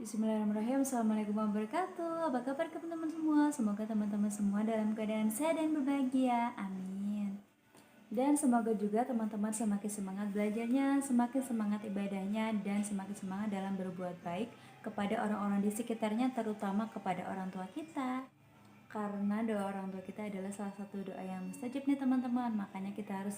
Bismillahirrahmanirrahim. Assalamualaikum warahmatullahi wabarakatuh. Apa kabar teman-teman semua? Semoga teman-teman semua dalam keadaan sehat dan berbahagia. Amin. Dan semoga juga teman-teman semakin semangat belajarnya, semakin semangat ibadahnya, dan semakin semangat dalam berbuat baik kepada orang-orang di sekitarnya, terutama kepada orang tua kita. Karena doa orang tua kita adalah salah satu doa yang mustajab nih teman-teman. Makanya kita harus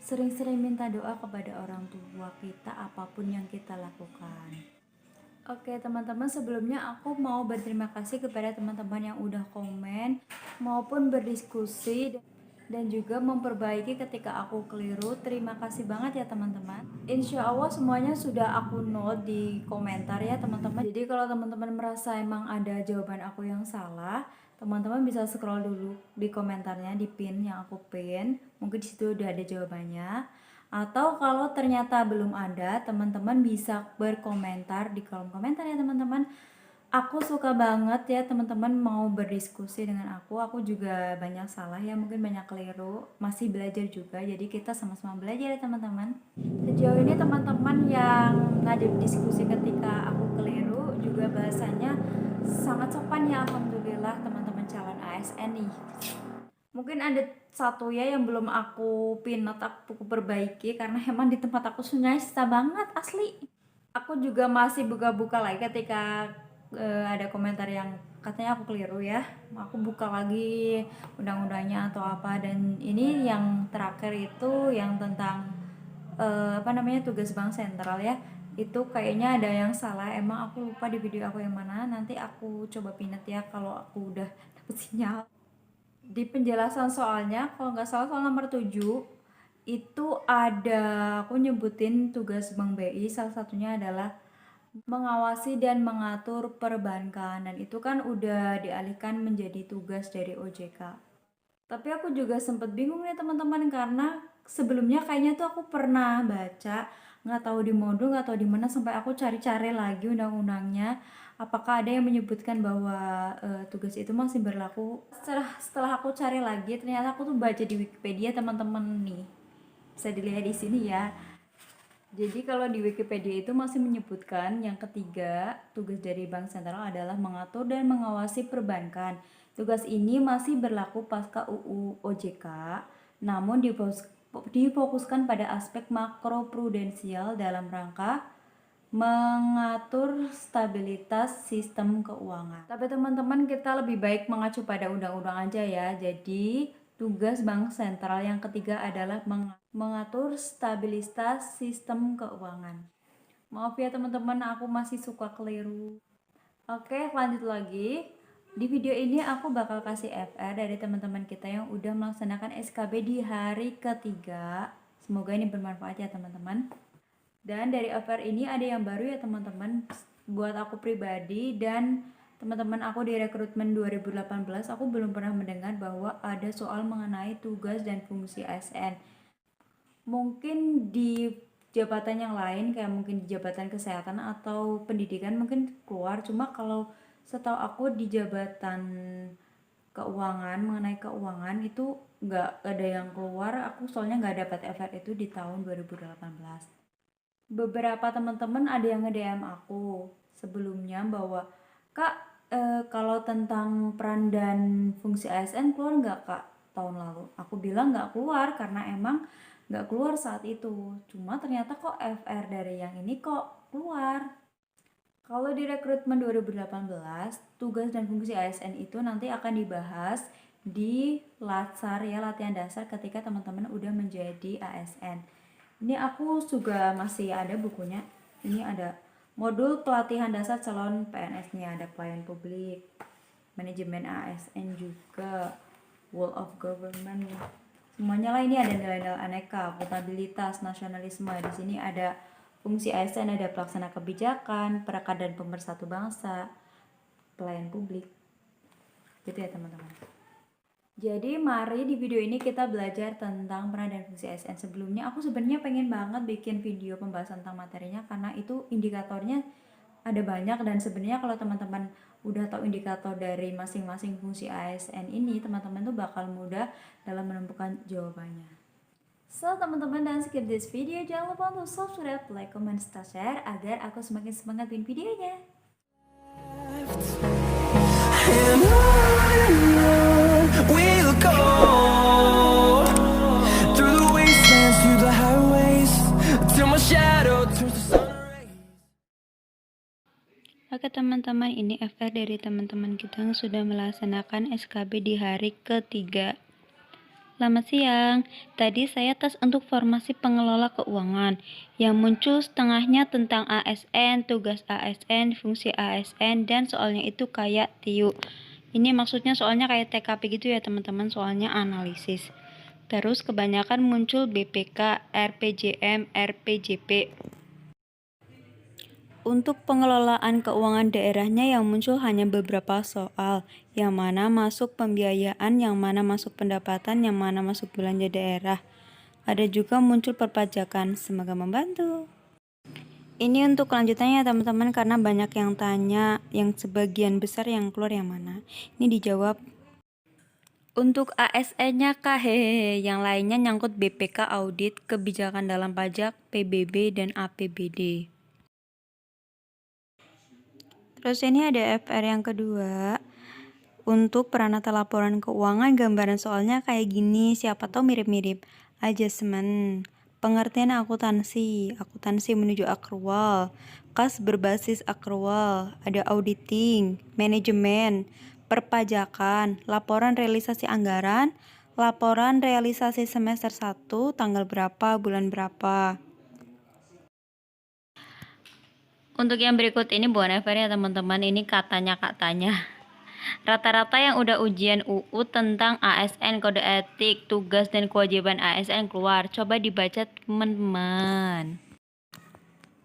sering-sering minta doa kepada orang tua kita apapun yang kita lakukan. Oke teman-teman, sebelumnya aku mau berterima kasih kepada teman-teman yang udah komen maupun berdiskusi dan juga memperbaiki ketika aku keliru. Terima kasih banget ya teman-teman. Insya Allah semuanya sudah aku note di komentar ya teman-teman. Jadi kalau teman-teman merasa emang ada jawaban aku yang salah, teman-teman bisa scroll dulu di komentarnya, di pin yang aku pin. Mungkin disitu udah ada jawabannya. Atau kalau ternyata belum ada, teman-teman bisa berkomentar di kolom komentar ya teman-teman. Aku suka banget ya teman-teman mau berdiskusi dengan aku. Aku juga banyak salah ya, mungkin banyak keliru. Masih belajar juga, jadi kita sama-sama belajar ya teman-teman. Sejauh ini teman-teman yang ngajak diskusi ketika aku keliru juga bahasanya sangat sopan ya, alhamdulillah teman-teman calon ASN nih. Mungkin ada satu ya yang belum aku pinot, aku perbaiki karena emang di tempat aku sungai susah banget asli. Aku juga masih buka-buka lagi ketika ada komentar yang katanya aku keliru ya. Aku buka lagi undang-undangnya atau apa, dan ini yang terakhir itu yang tentang tugas bank sentral ya. Itu kayaknya ada yang salah, emang aku lupa di video aku yang mana. Nanti aku coba pinat ya kalau aku udah dapet sinyal. Di penjelasan soalnya kalau nggak salah soal nomor 7 itu ada aku nyebutin tugas Bank BI, salah satunya adalah mengawasi dan mengatur perbankan, dan itu kan udah dialihkan menjadi tugas dari OJK. Tapi aku juga sempet bingung nih teman-teman, karena sebelumnya kayaknya tuh aku pernah baca, nggak tahu di modul nggak tahu di mana, sampai aku cari-cari lagi undang-undangnya apakah ada yang menyebutkan bahwa tugas itu masih berlaku. Setelah aku cari lagi, ternyata aku tuh baca di Wikipedia teman-teman nih, bisa dilihat di sini ya. Jadi kalau di Wikipedia itu masih menyebutkan yang ketiga, tugas dari Bank Sentral adalah mengatur dan mengawasi perbankan. Tugas ini masih berlaku pasca UU OJK, namun difokuskan pada aspek makroprudensial dalam rangka mengatur stabilitas sistem keuangan. Tapi teman-teman, kita lebih baik mengacu pada undang-undang aja ya. Jadi tugas Bank Sentral yang ketiga adalah mengatur stabilitas sistem keuangan. Maaf ya teman-teman, aku masih suka keliru. Oke, lanjut lagi. Di video ini aku bakal kasih FR dari teman-teman kita yang udah melaksanakan SKB di hari ketiga. Semoga ini bermanfaat ya teman-teman. Dan dari FR ini ada yang baru ya teman-teman buat aku pribadi, dan teman-teman aku di rekrutmen 2018 aku belum pernah mendengar bahwa ada soal mengenai tugas dan fungsi ASN. Mungkin di jabatan yang lain kayak mungkin di jabatan kesehatan atau pendidikan mungkin keluar, cuma kalau setahu aku di jabatan keuangan, mengenai keuangan itu nggak ada yang keluar. Aku soalnya nggak dapat FR itu di tahun 2018. Beberapa teman-teman ada yang nge-DM aku sebelumnya bahwa kak, kalau tentang peran dan fungsi ASN keluar nggak kak tahun lalu? Aku bilang nggak keluar karena emang nggak keluar saat itu. Cuma ternyata kok FR dari yang ini kok keluar. Kalau di rekrutmen 2018, tugas dan fungsi ASN itu nanti akan dibahas di Latsar ya, latihan dasar ketika teman-teman udah menjadi ASN. Ini aku juga masih ada bukunya. Ini ada modul pelatihan dasar calon PNS nih, ada pelayan publik, manajemen ASN juga, World of Government. Semuanya lah, ini ada nilai-nilai aneka, akuntabilitas, nasionalisme. Di sini ada fungsi ASN, ada pelaksana kebijakan, perekat dan pemersatu bangsa, pelayan publik. Gitu ya teman-teman. Jadi mari di video ini kita belajar tentang peran dan fungsi ASN. Sebelumnya aku sebenarnya pengen banget bikin video pembahasan tentang materinya karena itu indikatornya ada banyak, dan sebenarnya kalau teman-teman udah tahu indikator dari masing-masing fungsi ASN ini, teman-teman tuh bakal mudah dalam menemukan jawabannya. So teman-teman, dan skip this video, jangan lupa untuk subscribe, like, comment, share agar aku semakin semangat bikin videonya. And on we'll go, through the wastelands, through the highways, till my shadow turns to sun rays. Oke teman-teman, ini FR dari teman-teman kita yang sudah melaksanakan SKB di hari ketiga. Selamat siang, tadi saya tes untuk formasi pengelola keuangan yang muncul setengahnya tentang ASN, tugas ASN, fungsi ASN, dan soalnya itu kayak TIU. Ini maksudnya soalnya kayak TKP gitu ya teman-teman, soalnya analisis. Terus kebanyakan muncul BPK, RPJM, RPJP. Untuk pengelolaan keuangan daerahnya yang muncul hanya beberapa soal, yang mana masuk pembiayaan, yang mana masuk pendapatan, yang mana masuk belanja daerah. Ada juga muncul perpajakan, semoga membantu. Ini untuk kelanjutannya teman-teman, karena banyak yang tanya, yang sebagian besar yang keluar yang mana. Ini dijawab. Untuk ASN-nya hehehe, yang lainnya nyangkut BPK audit, kebijakan dalam pajak, PBB, dan APBD. Terus ini ada FR yang kedua. Untuk peranata laporan keuangan, gambaran soalnya kayak gini, siapa tahu mirip-mirip. Adjustment, pengertian akuntansi, akuntansi menuju akrual, kas berbasis akrual, ada auditing, manajemen, perpajakan, laporan realisasi anggaran, laporan realisasi semester 1, tanggal berapa, bulan berapa. Untuk yang berikut ini bukan FR ya teman-teman, ini katanya. Rata-rata yang udah ujian UU tentang ASN, kode etik, tugas dan kewajiban ASN keluar. Coba dibaca teman-teman.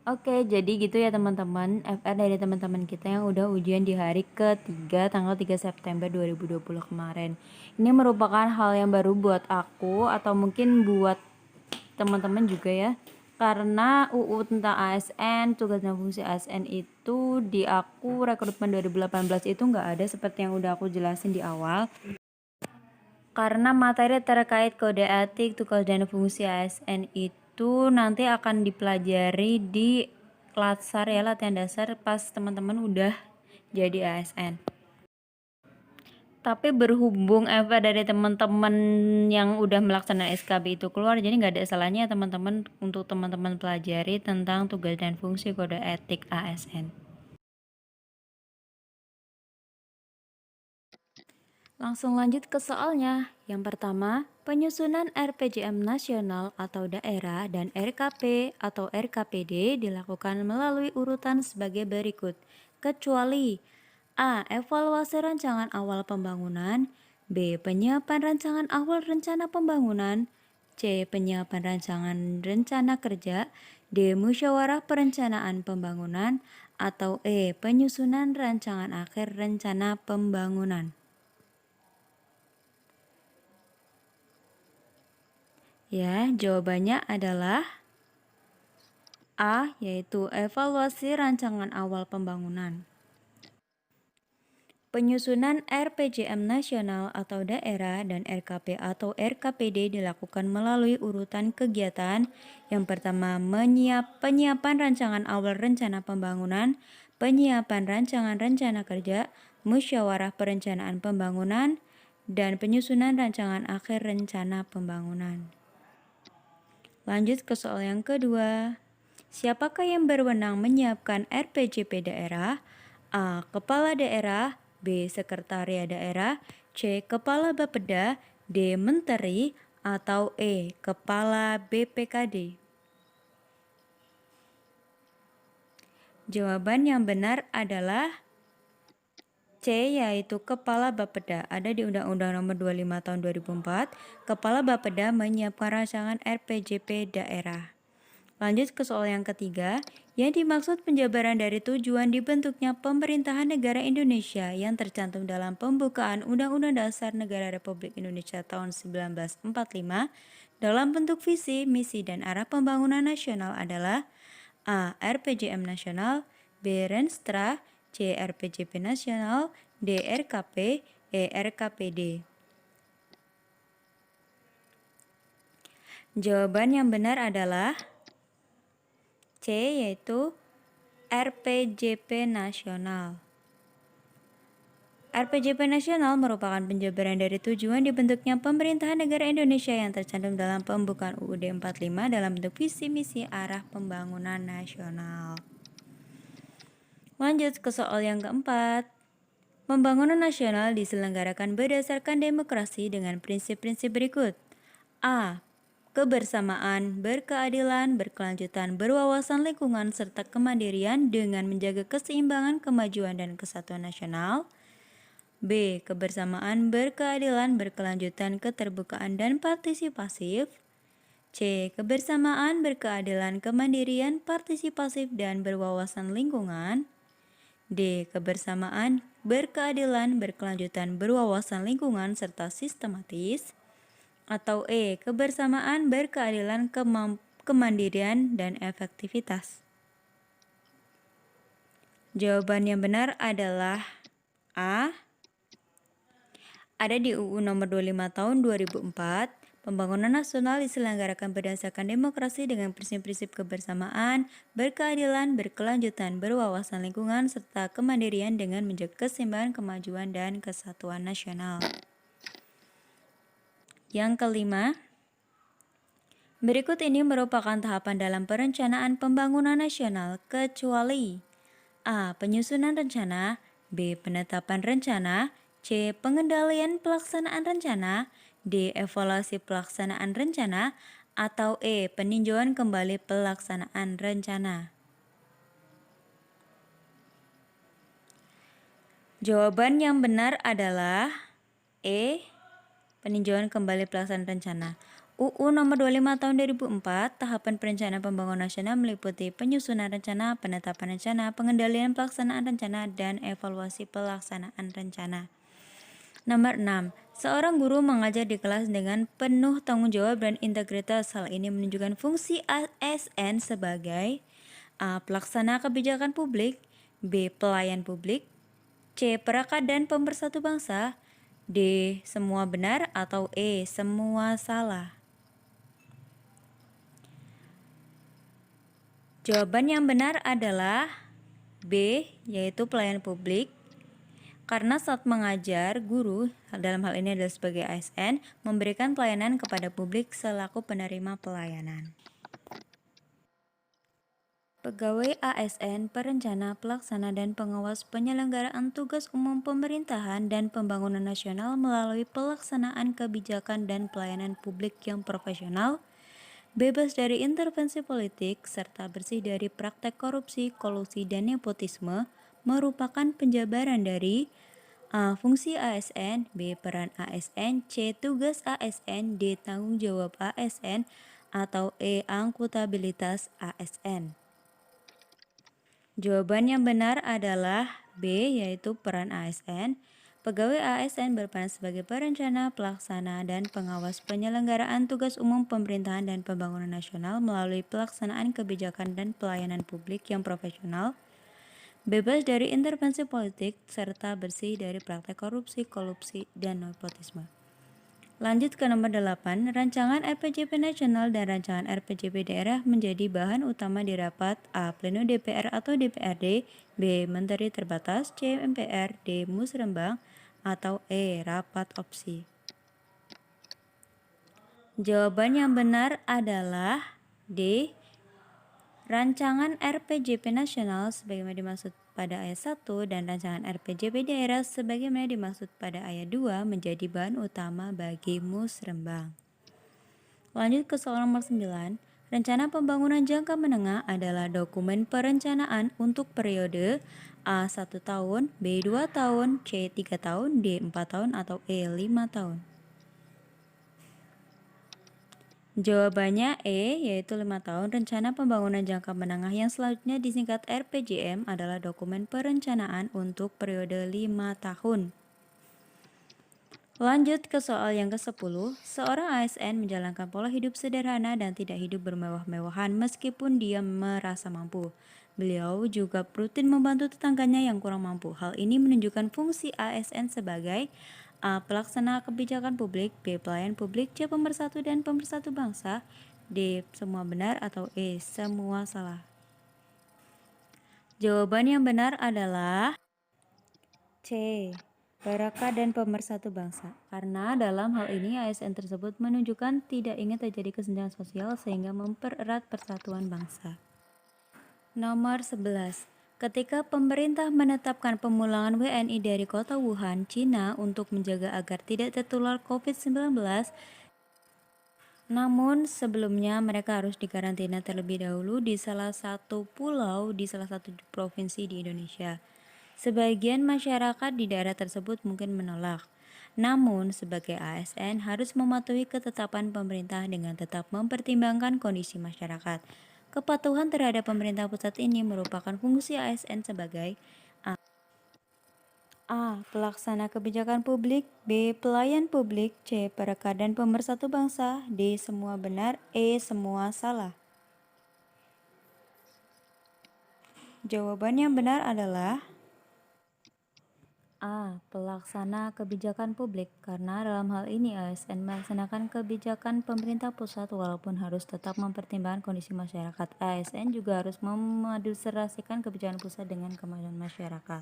Oke, jadi gitu ya teman-teman, FR dari teman-teman kita yang udah ujian di hari ketiga tanggal 3 September 2020 kemarin. Ini merupakan hal yang baru buat aku atau mungkin buat teman-teman juga ya. Karena UU tentang ASN, tugas dan fungsi ASN itu di aku rekrutmen 2018 itu nggak ada seperti yang udah aku jelasin di awal. Karena materi terkait kode etik, tugas dan fungsi ASN itu nanti akan dipelajari di latsar ya, latihan dasar pas teman-teman udah jadi ASN. Tapi berhubung FR dari teman-teman yang udah melaksanakan SKB itu keluar, jadi nggak ada salahnya teman-teman untuk teman-teman pelajari tentang tugas dan fungsi kode etik ASN. Langsung lanjut ke soalnya. Yang pertama, penyusunan RPJM nasional atau daerah dan RKP atau RKPD dilakukan melalui urutan sebagai berikut. Kecuali A. Evaluasi rancangan awal pembangunan, B. Penyiapan rancangan awal rencana pembangunan, C. Penyiapan rancangan rencana kerja, D. Musyawarah perencanaan pembangunan, atau E. Penyusunan rancangan akhir rencana pembangunan. Ya, jawabannya adalah A, yaitu evaluasi rancangan awal pembangunan. Penyusunan RPJM nasional atau daerah dan RKP atau RKPD dilakukan melalui urutan kegiatan. Yang pertama, penyiapan rancangan awal rencana pembangunan, penyiapan rancangan rencana kerja, musyawarah perencanaan pembangunan, dan penyusunan rancangan akhir rencana pembangunan. Lanjut ke soal yang kedua. Siapakah yang berwenang menyiapkan RPJP daerah? A. Kepala daerah, B. Sekretariat daerah, C. Kepala Bapeda, D. Menteri, atau E. Kepala BPKD. Jawaban yang benar adalah C, yaitu Kepala Bapeda. Ada di Undang-Undang Nomor 25 Tahun 2004, Kepala Bapeda menyiapkan rancangan RPJP daerah. Lanjut ke soal yang ketiga, yang dimaksud penjabaran dari tujuan dibentuknya pemerintahan negara Indonesia yang tercantum dalam pembukaan Undang-Undang Dasar Negara Republik Indonesia tahun 1945 dalam bentuk visi, misi, dan arah pembangunan nasional adalah A. RPJM nasional, B. Renstra, C. RPJP nasional, D. RKP, E. RKPD. Jawaban yang benar adalah C, yaitu RPJP nasional. RPJP nasional merupakan penjabaran dari tujuan dibentuknya pemerintahan negara Indonesia yang tercantum dalam pembukaan UUD 45 dalam bentuk visi misi arah pembangunan nasional. Lanjut ke soal yang keempat. Pembangunan nasional diselenggarakan berdasarkan demokrasi dengan prinsip-prinsip berikut. A. Kebersamaan, berkeadilan, berkelanjutan, berwawasan lingkungan, serta kemandirian dengan menjaga keseimbangan, kemajuan, dan kesatuan nasional. B. Kebersamaan, berkeadilan, berkelanjutan, keterbukaan, dan partisipasif. C. Kebersamaan, berkeadilan, kemandirian, partisipasif, dan berwawasan lingkungan. D. Kebersamaan, berkeadilan, berkelanjutan, berwawasan lingkungan, serta sistematis. Atau E. Kebersamaan, berkeadilan, kemandirian, dan efektivitas. Jawaban yang benar adalah A. Ada di UU nomor 25 tahun 2004, pembangunan nasional diselenggarakan berdasarkan demokrasi dengan prinsip-prinsip kebersamaan, berkeadilan, berkelanjutan, berwawasan lingkungan, serta kemandirian dengan menjaga keseimbangan, kemajuan, dan kesatuan nasional. Yang kelima, berikut ini merupakan tahapan dalam perencanaan pembangunan nasional kecuali A. Penyusunan rencana, B. Penetapan rencana, C. Pengendalian pelaksanaan rencana, D. Evaluasi pelaksanaan rencana, atau E. Peninjauan kembali pelaksanaan rencana. Jawaban yang benar adalah E. Peninjauan kembali pelaksanaan rencana. UU nomor 25 tahun 2004, tahapan perencanaan pembangunan nasional meliputi penyusunan rencana, penetapan rencana, pengendalian pelaksanaan rencana, dan evaluasi pelaksanaan rencana. Nomor 6. Seorang guru mengajar di kelas dengan penuh tanggung jawab dan integritas. Hal ini menunjukkan fungsi ASN sebagai A. Pelaksana kebijakan publik, B. Pelayan publik, C. Perekat dan pemersatu bangsa, D. Semua benar, atau E. Semua salah. Jawaban yang benar adalah B, yaitu pelayan publik. Karena saat mengajar, guru, dalam hal ini adalah sebagai ASN, memberikan pelayanan kepada publik selaku penerima pelayanan. Pegawai ASN, perencana, pelaksana, dan pengawas penyelenggaraan tugas umum pemerintahan dan pembangunan nasional melalui pelaksanaan kebijakan dan pelayanan publik yang profesional, bebas dari intervensi politik, serta bersih dari praktek korupsi, kolusi, dan nepotisme, merupakan penjabaran dari A. Fungsi ASN, B. Peran ASN, C. Tugas ASN, D. Tanggung jawab ASN, atau E. Akuntabilitas ASN. Jawaban yang benar adalah B, yaitu peran ASN. Pegawai ASN berperan sebagai perencana, pelaksana, dan pengawas penyelenggaraan tugas umum pemerintahan dan pembangunan nasional melalui pelaksanaan kebijakan dan pelayanan publik yang profesional, bebas dari intervensi politik, serta bersih dari praktek korupsi, kolusi, dan nepotisme. Lanjut ke nomor 8, rancangan RPJP nasional dan rancangan RPJP daerah menjadi bahan utama di rapat A. Pleno DPR atau DPRD, B. Menteri terbatas, C. MPR, D. Musrembang, atau E. Rapat opsi. Jawaban yang benar adalah D. Rancangan RPJP nasional sebagaimana dimaksud pada ayat 1 dan rancangan RPJP daerah sebagaimana dimaksud pada ayat 2 menjadi bahan utama bagi musrembang. Lanjut ke soal nomor 9. Rencana pembangunan jangka menengah adalah dokumen perencanaan untuk periode A. 1 tahun, B. 2 tahun, C. 3 tahun, D. 4 tahun, atau E. 5 tahun. Jawabannya E, yaitu 5 tahun. Rencana pembangunan jangka menengah yang selanjutnya disingkat RPJM adalah dokumen perencanaan untuk periode 5 tahun. Lanjut ke soal yang ke-10. Seorang ASN menjalankan pola hidup sederhana dan tidak hidup bermewah-mewahan meskipun dia merasa mampu. Beliau juga rutin membantu tetangganya yang kurang mampu. Hal ini menunjukkan fungsi ASN sebagai A. Pelaksana kebijakan publik, B. Pelayan publik, C. Pemersatu dan pemersatu bangsa, D. Semua benar, atau E. Semua salah. Jawaban yang benar adalah C. perekat dan pemersatu bangsa. Karena dalam hal ini ASN tersebut menunjukkan tidak ingin terjadi kesenjangan sosial sehingga mempererat persatuan bangsa. Nomor 11. Ketika pemerintah menetapkan pemulangan WNI dari kota Wuhan, Cina untuk menjaga agar tidak tertular COVID-19, namun sebelumnya mereka harus dikarantina terlebih dahulu di salah satu pulau di salah satu provinsi di Indonesia. Sebagian masyarakat di daerah tersebut mungkin menolak. Namun, sebagai ASN harus mematuhi ketetapan pemerintah dengan tetap mempertimbangkan kondisi masyarakat. Kepatuhan terhadap pemerintah pusat ini merupakan fungsi ASN sebagai A. Pelaksana kebijakan publik, B. Pelayan publik, C. Perekat dan pemersatu bangsa, D. Semua benar, E. Semua salah. Jawaban yang benar adalah A. Pelaksana kebijakan publik, karena dalam hal ini ASN melaksanakan kebijakan pemerintah pusat walaupun harus tetap mempertimbangkan kondisi masyarakat. ASN juga harus memaduserasikan kebijakan pusat dengan kemajuan masyarakat.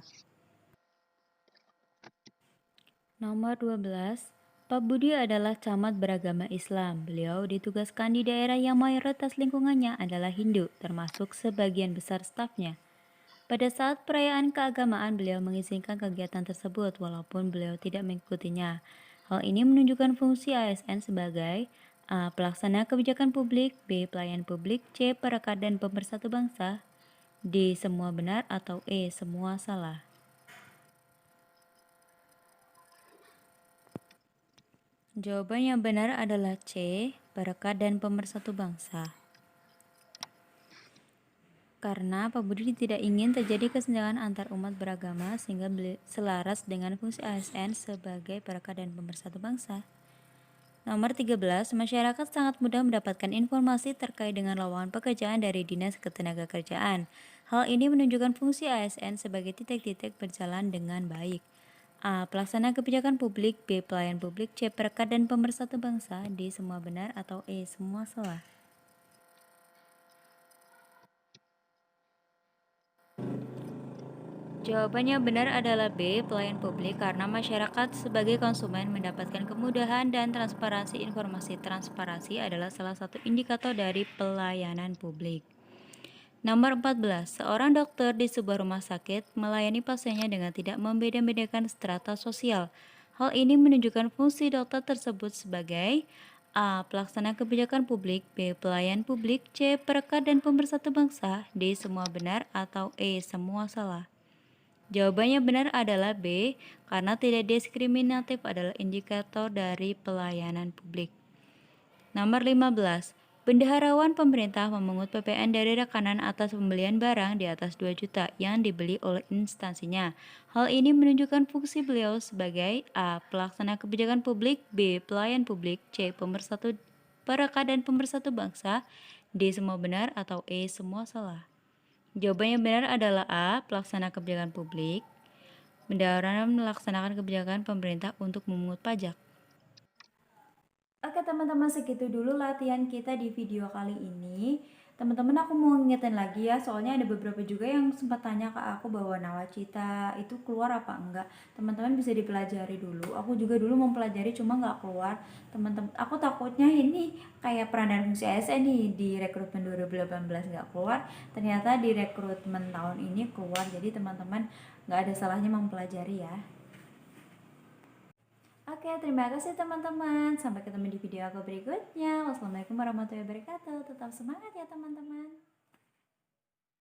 Nomor 12. Pak Budi adalah camat beragama Islam. Beliau ditugaskan di daerah yang mayoritas lingkungannya adalah Hindu, termasuk sebagian besar stafnya. Pada saat perayaan keagamaan, beliau mengizinkan kegiatan tersebut walaupun beliau tidak mengikutinya. Hal ini menunjukkan fungsi ASN sebagai A. Pelaksana kebijakan publik, B. Pelayan publik, C. Perekat dan pemersatu bangsa, D. Semua benar, atau E. Semua salah. Jawaban yang benar adalah C. Perekat dan pemersatu bangsa. Karena Pak Budi tidak ingin terjadi kesenjangan antar umat beragama sehingga selaras dengan fungsi ASN sebagai perekat dan pemersatu bangsa. Nomor 13. Masyarakat sangat mudah mendapatkan informasi terkait dengan lowongan pekerjaan dari Dinas Ketenagakerjaan. Hal ini menunjukkan fungsi ASN sebagai titik-titik berjalan dengan baik. A. Pelaksana kebijakan publik, B. Pelayan publik, C. Perekat dan pemersatu bangsa, D. Semua benar, atau E. Semua salah. Jawabannya benar adalah B. Pelayan publik, karena masyarakat sebagai konsumen mendapatkan kemudahan dan transparansi informasi. Transparansi adalah salah satu indikator dari pelayanan publik. Nomor 14. Seorang dokter di sebuah rumah sakit melayani pasiennya dengan tidak membeda-bedakan strata sosial. Hal ini menunjukkan fungsi dokter tersebut sebagai A. Pelaksana kebijakan publik, B. Pelayan publik, C. Perekat dan pemersatu bangsa, D. Semua benar, atau E. Semua salah. Jawabannya benar adalah B, karena tidak diskriminatif adalah indikator dari pelayanan publik. Nomor 15. Bendaharawan pemerintah memungut PPN dari rekanan atas pembelian barang di atas 2 juta yang dibeli oleh instansinya. Hal ini menunjukkan fungsi beliau sebagai A. Pelaksana kebijakan publik, B. Pelayan publik, C. Perekat dan pemersatu bangsa, D. Semua benar, atau E. Semua salah. Jawaban yang benar adalah A. Pelaksana kebijakan publik. Bendaharawan melaksanakan kebijakan pemerintah untuk memungut pajak. Oke teman-teman, segitu dulu latihan kita di video kali ini. Teman-teman, aku mau ngingetin lagi ya, soalnya ada beberapa juga yang sempat tanya ke aku bahwa nawacita itu keluar apa enggak. Teman-teman bisa dipelajari dulu. Aku juga dulu mempelajari cuma nggak keluar. Teman-teman, aku takutnya ini kayak peranan fungsi ASN nih di rekrutmen 2018 nggak keluar. Ternyata di rekrutmen tahun ini keluar. Jadi teman-teman nggak ada salahnya mempelajari ya. Oke, terima kasih teman-teman. Sampai ketemu di video aku berikutnya. Wassalamualaikum warahmatullahi wabarakatuh. Tetap semangat ya teman-teman.